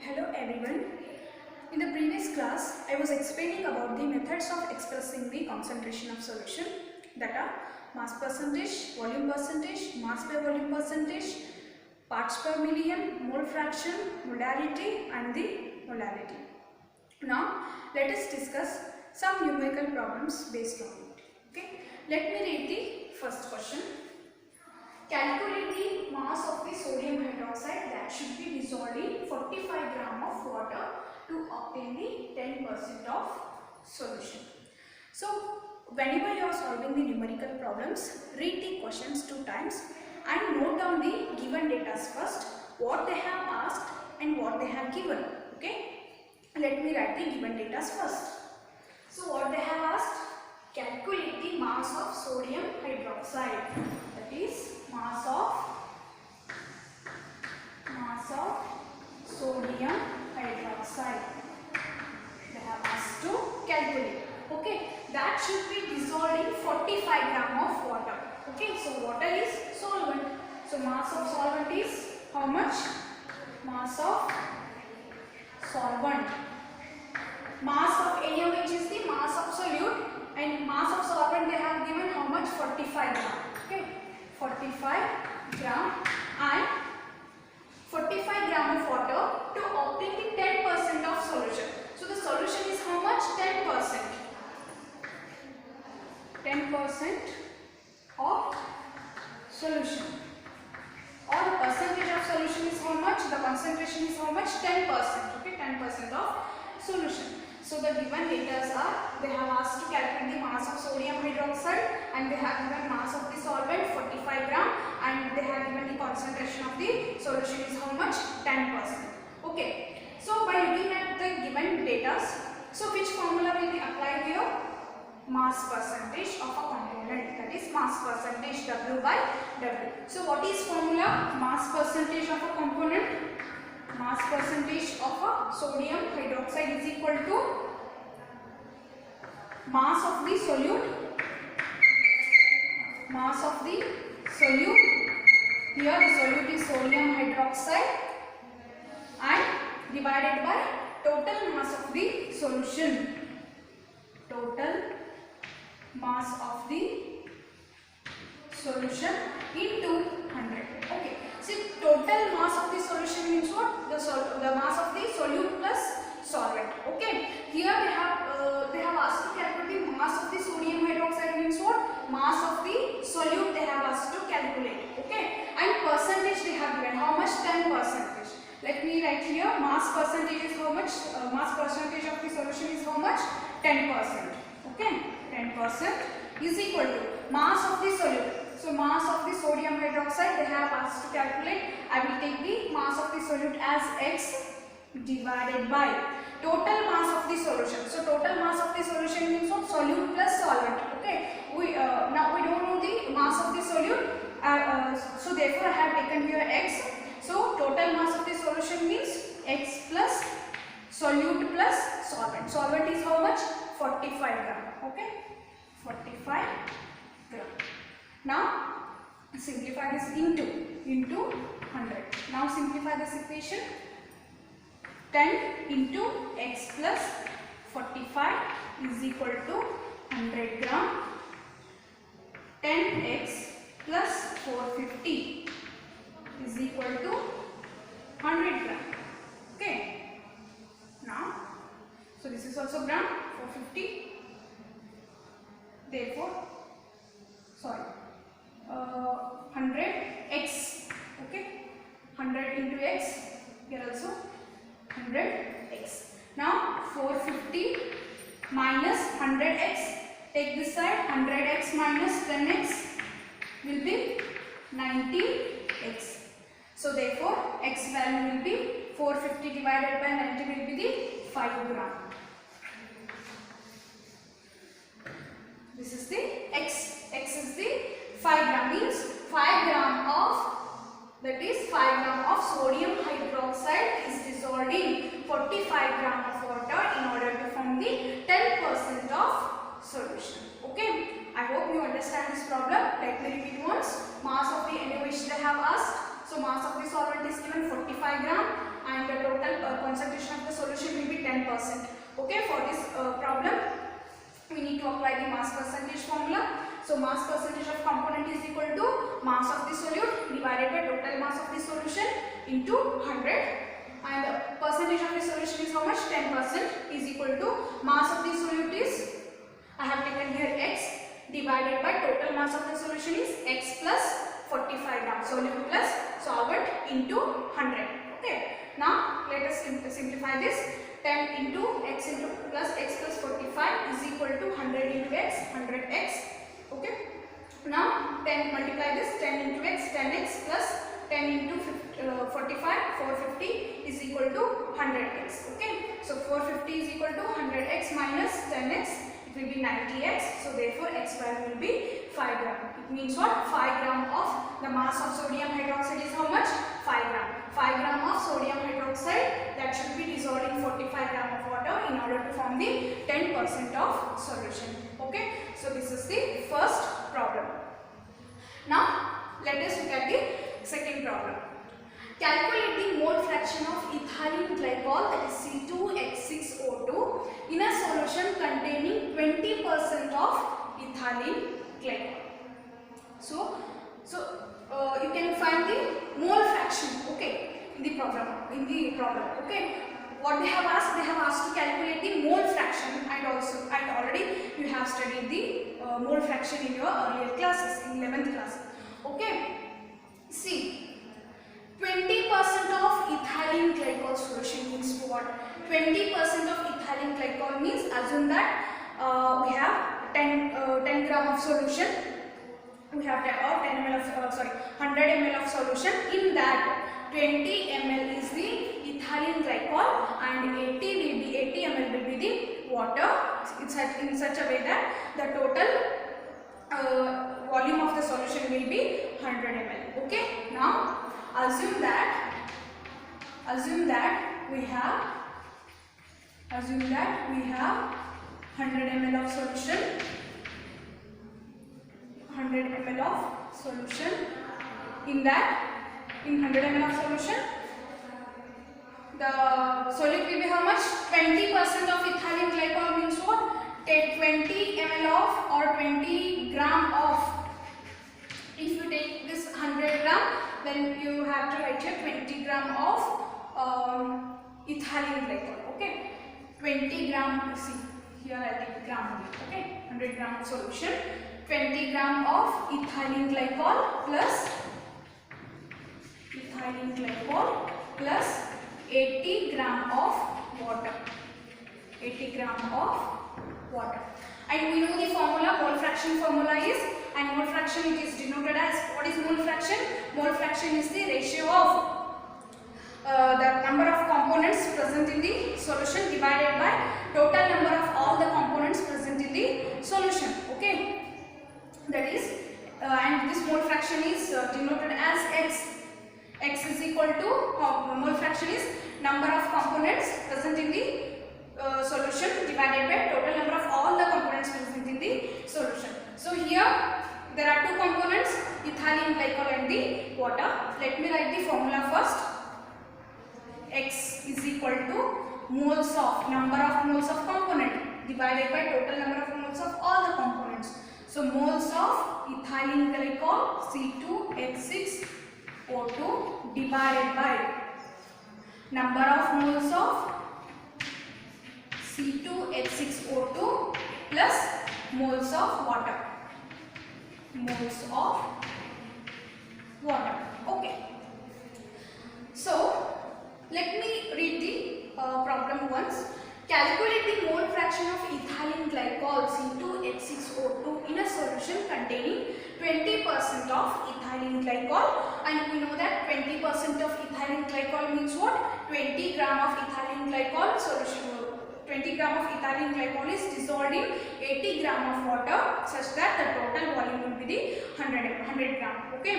Hello everyone. In the previous class, I was explaining about the methods of expressing the concentration of solution, that are mass percentage, volume percentage, mass by volume percentage, parts per million, mole fraction, modality and the molality. Now let us discuss some numerical problems based on it. Okay. Let me read the first question. Calculate the mass of the sodium hydroxide that should be dissolved in 45 gram of water to obtain the 10% of solution. So, whenever you are solving the numerical problems, read the questions 2 times and note down the given data first, what they have asked and what they have given. Okay? Let me write the given data first. So, what they have asked? Calculate the mass of sodium hydroxide. That is mass of sodium hydroxide. They have asked to calculate. Okay, that should be dissolved in 45 gram of water. Okay, so water is solvent. So mass of solvent is how much? Mass of solvent. Mass of NaOH is the mass of solute, and mass of solvent they have given how much? 45 gram. Okay. 45 gram and 45 gram of water to obtain the 10% of solution. So the solution is how much? 10%. 10% of solution. Or the percentage of solution is how much? The concentration is how much? 10%. Okay, 10% of solution. So the given data are, they have asked to calculate the mass of sodium hydroxide and they have given mass of the solvent 45 gram and they have given the concentration of the solution is how much? 10%. Okay. So by looking at the given data, so which formula will be applied here? Mass percentage of a component, that is mass percentage W by W. So what is formula? Mass percentage of a component. Mass percentage of a sodium hydroxide is equal to mass of the solute. Mass of the solute. Here the solute is sodium hydroxide and divided by total mass of the solution. Total mass of the solution into 100. Okay. See, total mass of the solution means what? The mass of the solute plus solvent. Okay. Here they have asked to calculate the mass of the sodium hydroxide means what? Mass of the solute they have asked to calculate. Okay. And percentage they have given how much? 10%. Let me write here. Mass percentage is how much? Mass percentage of the solution is how much? 10%. Okay. 10% is equal to mass of the solute. So mass of the sodium hydroxide they have asked to calculate. I will take the mass of the solute as X divided by total mass of the solution. So total mass of the solution means what? Solute plus solvent. Okay. Now we don't know the mass of the solute. So therefore I have taken here X. So total mass of the solution means X plus solute plus solvent. Solvent is how much? 45 gram. Okay. 45 gram. Now simplify this into 100. Now simplify this equation. 10 into X plus 45 is equal to 100 gram. 10x plus 450 is equal to 100 gram. Okay. Now, so this is also gram, 450. Therefore, 100x. Okay. 100 into x. Here also 100x. Now 450 minus 100x. Take this side. 100x minus 10x will be 90x. So therefore x value will be 450 divided by 90 will be the 5 gram. This is the x. X is the 5 gram, means 5 gram of, that is 5 gram of sodium hydroxide is dissolved in 45 gram of water in order to form the 10% of solution. Okay. I hope you understand this problem. Let me repeat once. Mass of the NaOH they have asked. So mass of the solvent is given 45 gram and the total concentration of the solution will be 10%. Okay, for this problem we need to apply the mass percentage formula. So mass percentage of component is equal to mass of the solute divided by total mass of the solution into 100, and percentage of the solution is how much? 10% is equal to mass of the solute is, I have taken here x, divided by total mass of the solution is x plus 45 gram, solute plus solvent into 100. Okay, now let us simplify this. 10 into x into plus x plus 45 is equal to 100 into x, 100x. Okay, now 10 multiply this, 10 into x, 10x plus 10 into 45, 450 is equal to 100x. Okay, so 450 is equal to 100x minus 10x, it will be 90x. So therefore x value will be 5 gram. It means what? 5 gram of the mass of sodium hydroxide is how much? 5 gram. 5 gram of sodium hydroxide, that should be dissolved in 45 gram of water in order to form the 10% of solution. Okay, so this is the first problem. Now let us look at the second problem. Calculate the mole fraction of ethylene glycol, that is C2H6O2, in a solution containing 20% of ethylene glycol. So you can find the mole fraction, okay, in the problem. Okay, what they have asked? They have asked to calculate the mole fraction, and already you have studied the mole fraction in your earlier classes, in 11th class. Okay, see, 20% of ethylene glycol solution means what? 20% of ethylene glycol means, assume that we have 10 gram of solution. We have 10 ml of 100 ml of solution. In that 20 ml is the ethylene glycol and 80 ml will be the water. It's in such a way that the total volume of the solution will be 100 ml. Okay. Now assume that we have 100 ml of solution. 100 ml of solution. In 100 ml of solution, the solute will be how much? 20% of ethylene glycol means what? Take 20 ml of or 20 gram of. If you take this 100 gram, then you have to write here 20 gram of ethylene glycol. Okay, 20 gram. You see here I take gram. Okay, 100 gram of solution. 20 gram of ethylene glycol plus 80 gram of water. 80 gram of water. And we know the formula, mole fraction formula is, and mole fraction it is denoted as, what is mole fraction? Mole fraction is the ratio of the number of components present in the solution divided by total number of all the components present in the solution. Okay. That is, and this mole fraction is denoted as x. X is equal to, mole fraction is number of components present in the solution divided by total number of all the components present in the solution. So here there are two components, ethylene glycol and the water. Let me write the formula first. X is equal to moles of, number of moles of component divided by total number of moles of all the components. So moles of ethylene glycol C2H6O2 divided by number of moles of C2H6O2 plus moles of water. Okay. So let me read the problem once. Calculate the mole fraction of ethylene glycol C2H6O2 in a solution containing 20% of ethylene glycol, and we know that 20% of ethylene glycol means what? 20 gram of ethylene glycol solution. 20 gram of ethylene glycol is dissolved in 80 gram of water, such that the total volume will be the 100 gram. Okay.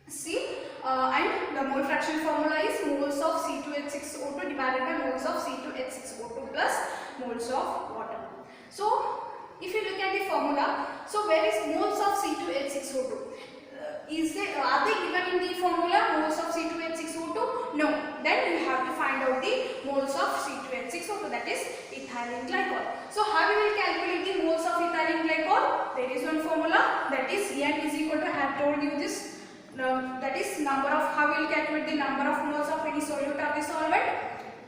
See, and the mole fraction formula is moles of C2H6O2 divided by moles of C2H6O2 plus moles of water. So if you look at the formula, so where is moles of C2H6O2? Are they given in the formula, moles of C2H6O2? No. Then you have to find ethylene glycol. So how we will calculate the moles of ethylene glycol? There is one formula, that is N is equal to, I have told you this, that is number of, how we will calculate the number of moles of any solute or the solvent?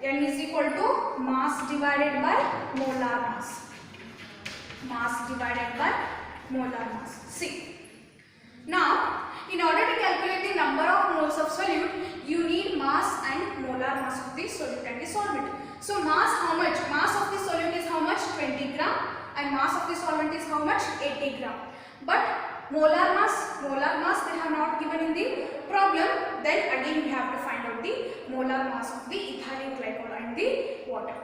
N is equal to mass divided by molar mass. Mass divided by molar mass. See. Now, in order to calculate the number of moles of solute, you need mass and molar mass of the solute and the solvent. So mass, how much? Mass of the solute is how much? 20 gram, and mass of the solvent is how much? 80 gram. But molar mass they have not given in the problem. Then again we have to find out the molar mass of the ethylene glycol and the water.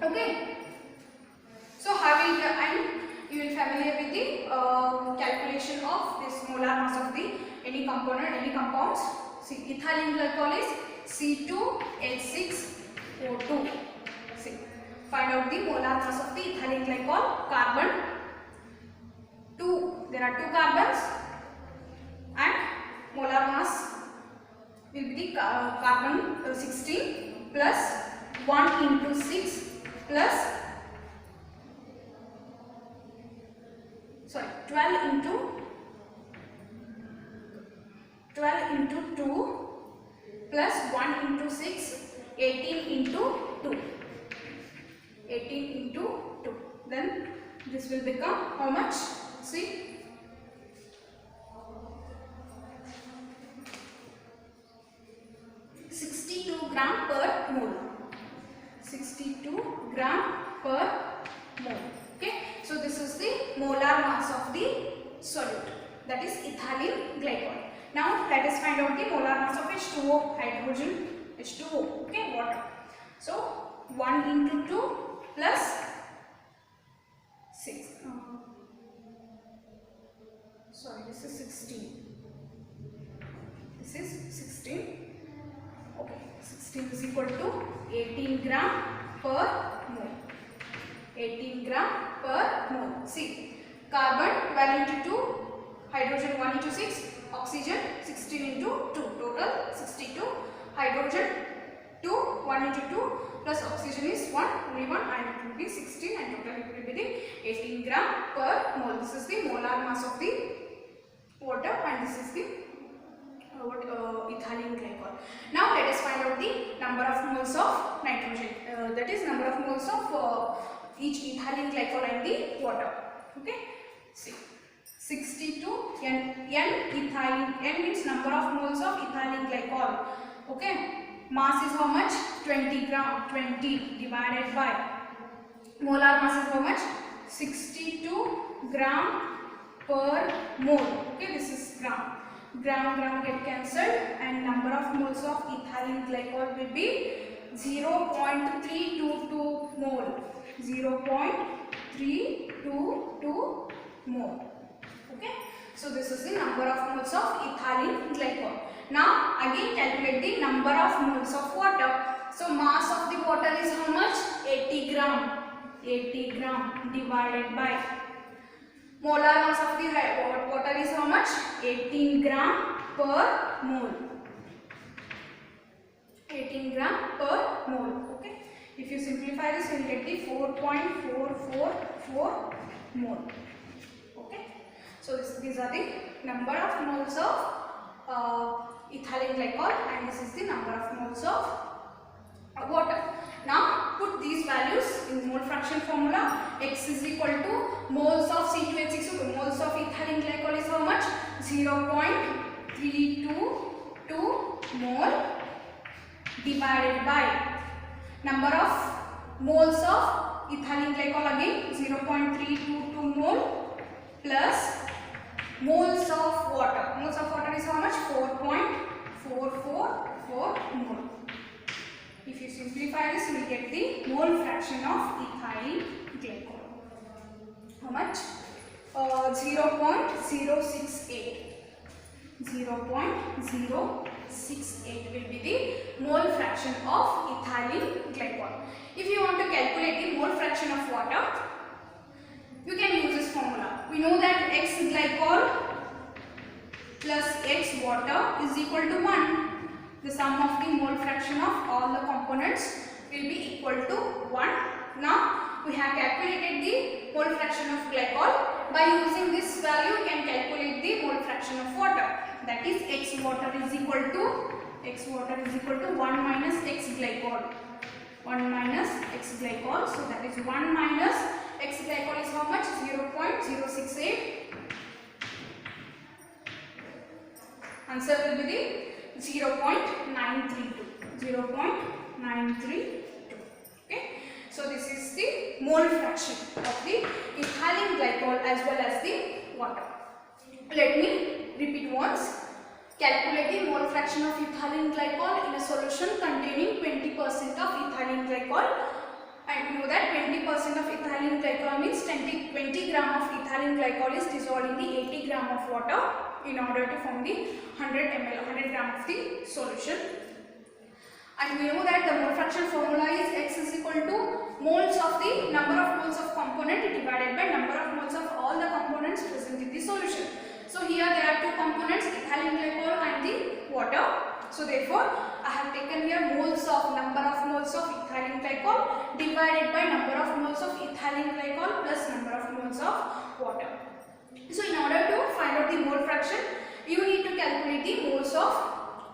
Okay. So how will you will familiar with the calculation of this molar mass of the any component, any compounds. See, ethylene glycol is C2H6O2. See, find out the molar mass of the ethylene glycol. Carbon 2. There are 2 carbons, and molar mass will be the carbon 16 plus 1 into 6 plus 12 into 2 plus 1 into 6, 18 into 2. 18 into 2. Then this will become how much? See, 62 gram per mole. 62 gram per mole. Okay. So this is the molar mass of the solute, that is ethylene glycol. Now let us find out the molar mass of H2O, hydrogen H2O, okay, water. So 1 into 2 plus 6. This is 16. This is 16. Okay, 16 is equal to 18 gram per mole. 18 gram per mole. See, carbon 12 into 2, hydrogen 1 into 6, oxygen 16 into 2, total 62. Hydrogen 2, 1 into 2 plus oxygen is 1, only 1, and it will be 16, and total it will be the 18 gram per mole. This is the molar mass of the water, and this is the ethylene glycol. Now let us find out the number of moles of nitrogen, that is number of moles of each ethylene glycol and the water. Okay, see, 62 N ethylene, N means number of moles of ethylene glycol. Okay, mass is how much? 20 gram. 20 divided by molar mass is how much? 62 gram per mole. Okay, this is gram. Gram get cancelled, and number of moles of ethylene glycol will be 0.322 mole. 0.322 mole. Okay, so this is the number of moles of ethylene glycol. Now again calculate the number of moles of water. So mass of the water is how much? 80 gram. 80 gram divided by molar mass of the water is how much? 18 gram per mole. 18 gram per mole. Okay. If you simplify this, you will get the 4.444 mole. Okay. So these are the number of moles of ethylene glycol, and this is the number of moles of water. Now put these values in mole fraction formula. X is equal to moles of C2H6O2. Moles of ethylene glycol is how much? 0.322 mole divided by number of moles of ethylene glycol, again 0.322 mole, plus moles of water. Moles of water is how much? 4.444 mole. If you simplify this, you will get the mole fraction of ethylene glycol. How much? 0.068. 0.068 will be the mole fraction of ethylene glycol. If you want to calculate the mole fraction of water, you can use this formula. We know that X glycol plus X water is equal to 1. The sum of the mole fraction of all the components will be equal to 1. Now we have calculated the mole fraction of glycol. By using this value, you can calculate the mole fraction of water. That is x water is equal to 1 minus x glycol. 1 minus x glycol. So that is 1 minus x glycol is how much? 0.068. Answer will be the 0.932. 0.932. Okay. So this is the mole fraction of the ethylene glycol as well as the water. Let me repeat once. Calculate the mole fraction of ethylene glycol in a solution containing 20% of ethylene glycol. And you know that 20% of ethylene glycol means 20 gram of ethylene glycol is dissolved in the 80 gram of water in order to form the 100 ml, 100 gram of the solution. And we know that the mole fraction formula is x is equal to moles of the number of moles of component divided by number of moles of all the components present in the solution. So here there are two components, ethylene glycol and the water. So therefore I have taken here moles of number of moles of ethylene glycol divided by number of moles of ethylene glycol plus number of moles of water. So in order to find out the mole fraction, you need to calculate the moles of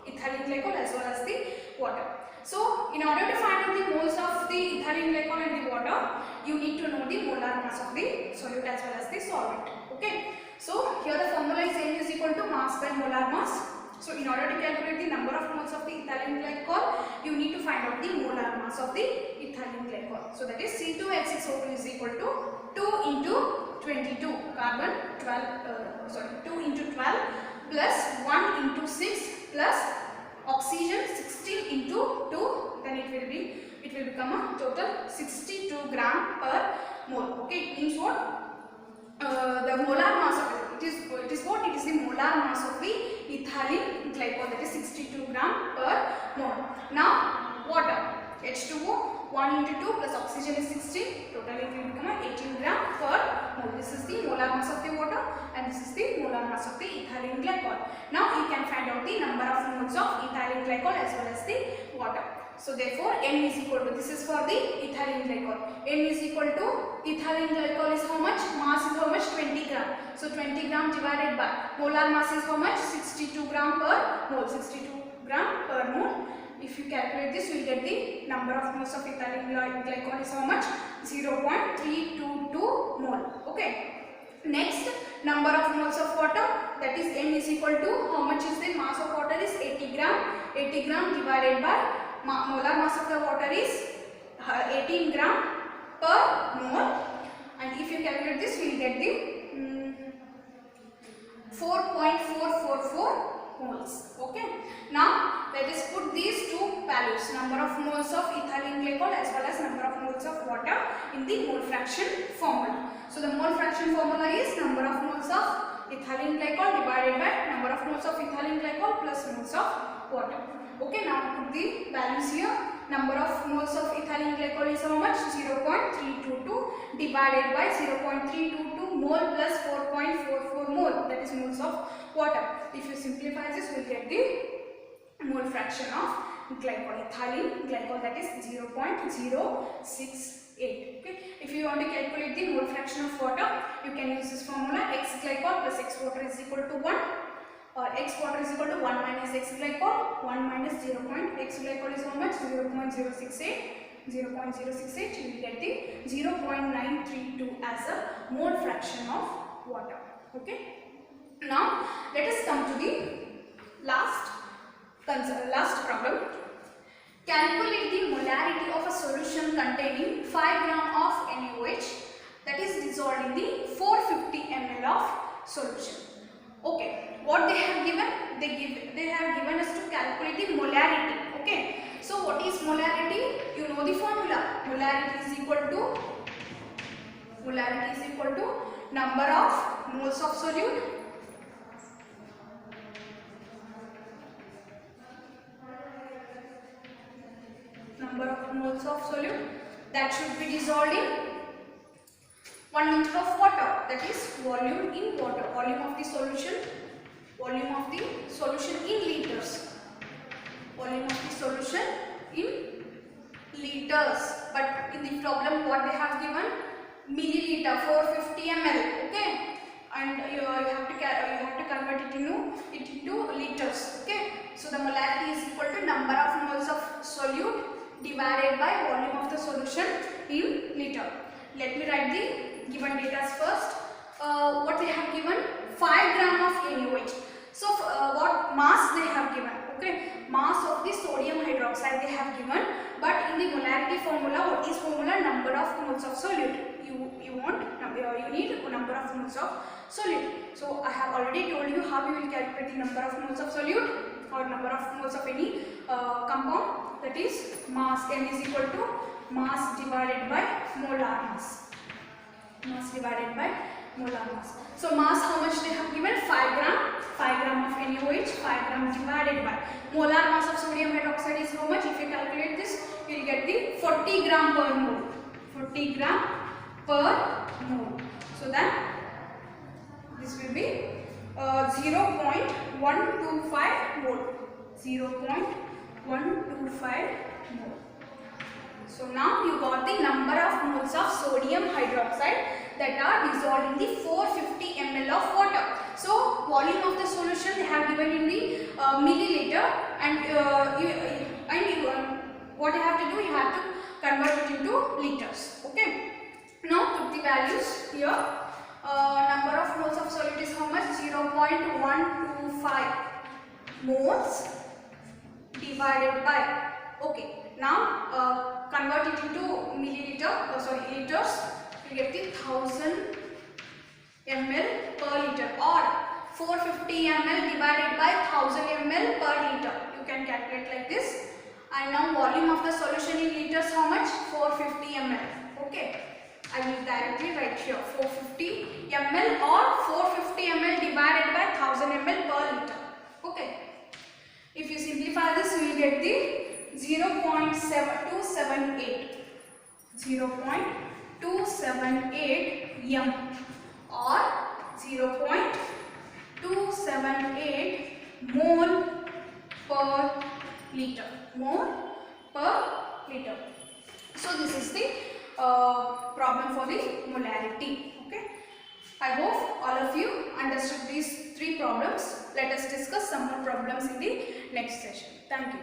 ethylene glycol as well as the water. So in order to find out the moles of the ethylene glycol and the water, you need to know the molar mass of the solute as well as the solvent. Okay. So here the formula is N is equal to mass by molar mass. So in order to calculate the number of moles of the ethylene glycol, you need to find out the molar mass of the ethylene glycol. So that is C2H6O2 is equal to 2 into 22 carbon 2 into 12 plus 1 into 6 plus oxygen 16 into 2, then it will become a total 62 gram per mole. Okay, it means what? The molar mass of it is the molar mass of the ethylene glycol, that is 62 gram per mole. Now water, H2O 1 into 2 plus oxygen is 16, total it will become 18 gram per mole. This is the molar mass of the water and this is the molar mass of the ethylene glycol. Now you can find out the number of moles of ethylene glycol as well as the water. So therefore N is equal to, this is for the ethylene glycol, N is equal to ethylene glycol is how much? Mass is how much? 20 gram. So 20 gram divided by molar mass is how much? 62 gram per mole. 62 gram per mole. If you calculate this, you will get the number of moles of ethylene glycol is how much? 0.322 mole. Okay. Next, number of moles of water, that is N is equal to, how much is the mass of water is 80 gram. 80 gram divided by molar mass of the water is 18 gram per mole. And if you calculate this, we will get the 4.444 moles. Okay. Now let us put these two values, number of moles of ethylene glycol as well as number of moles of water, in the mole fraction formula. So the mole fraction formula is number of moles of ethylene glycol divided by number of moles of ethylene glycol plus moles of water. Okay, now put the values here. Number of moles of ethylene glycol is how much? 0.322 divided by 0.322 mole plus 4.44 mole, that is moles of water. If you simplify this, we will get the mole fraction of glycol, ethylene glycol, that is 0.068. Okay. If you want to calculate the mole fraction of water, you can use this formula, x glycol plus x water is equal to 1. Or x water is equal to 1 minus x glycol, 1 minus 0. X glycol is how much? 0.068. 0.068, you will get the 0.932 as a mole fraction of water. Okay. Now let us come to the last problem. Calculate the molarity of a solution containing 5 gram of NaOH that is dissolved in the 450 ml of solution. Okay, what they have given? They have given us to calculate the molarity. Okay, so what is molarity? You know the formula. Molarity is equal to number of moles of solute that should be dissolved in 1 liter of water, that is volume in water, volume of the solution in liters, but in the problem what they have given, milliliter, 450 ml. Okay, and you have to convert it into liters. Okay, so the molarity is equal to number of moles of solute divided by volume of the solution in liter. Let me write the given data first. What they have given, 5 gram of NaOH. So what mass they have given? Okay, mass of the sodium hydroxide they have given, but in the molarity formula, what is formula? Number of moles of solute. You need number of moles of solute. So I have already told you how you will calculate the number of moles of solute or number of moles of any compound. That is mass. N is equal to mass divided by molar mass. Mass divided by molar mass. So mass, how much they have given? 5 gram. 5 gram of NaOH, 5 gram divided by molar mass of sodium hydroxide is how much? If you calculate this, you will get the 40 gram per mole. 40 gram per mole. So then this will be 0.125 mole. 0.125 mole. So now you got the number of moles of sodium hydroxide that are dissolved in the 450 ml of water. So volume of the solution they have given in the milliliter, and what you have to do, you have to convert it into liters. Okay. Now put the values here. Number of moles of solute is how much? 0.125 moles divided by. Okay. Now convert it into liters. You get the 1000 ml per liter, or 450 ml divided by 1000 ml per liter. You can calculate like this. And now volume of the solution in liters, how much? 450 ml. Okay. I will directly write here 450 ml or 450 ml divided by 1000 ml per liter. Okay. If you simplify this, you will get the 0.278 m or 0.278 mole per liter. So this is the problem for the molarity. Okay. I hope all of you understood these 3 problems. Let us discuss some more problems in the next session. Thank you.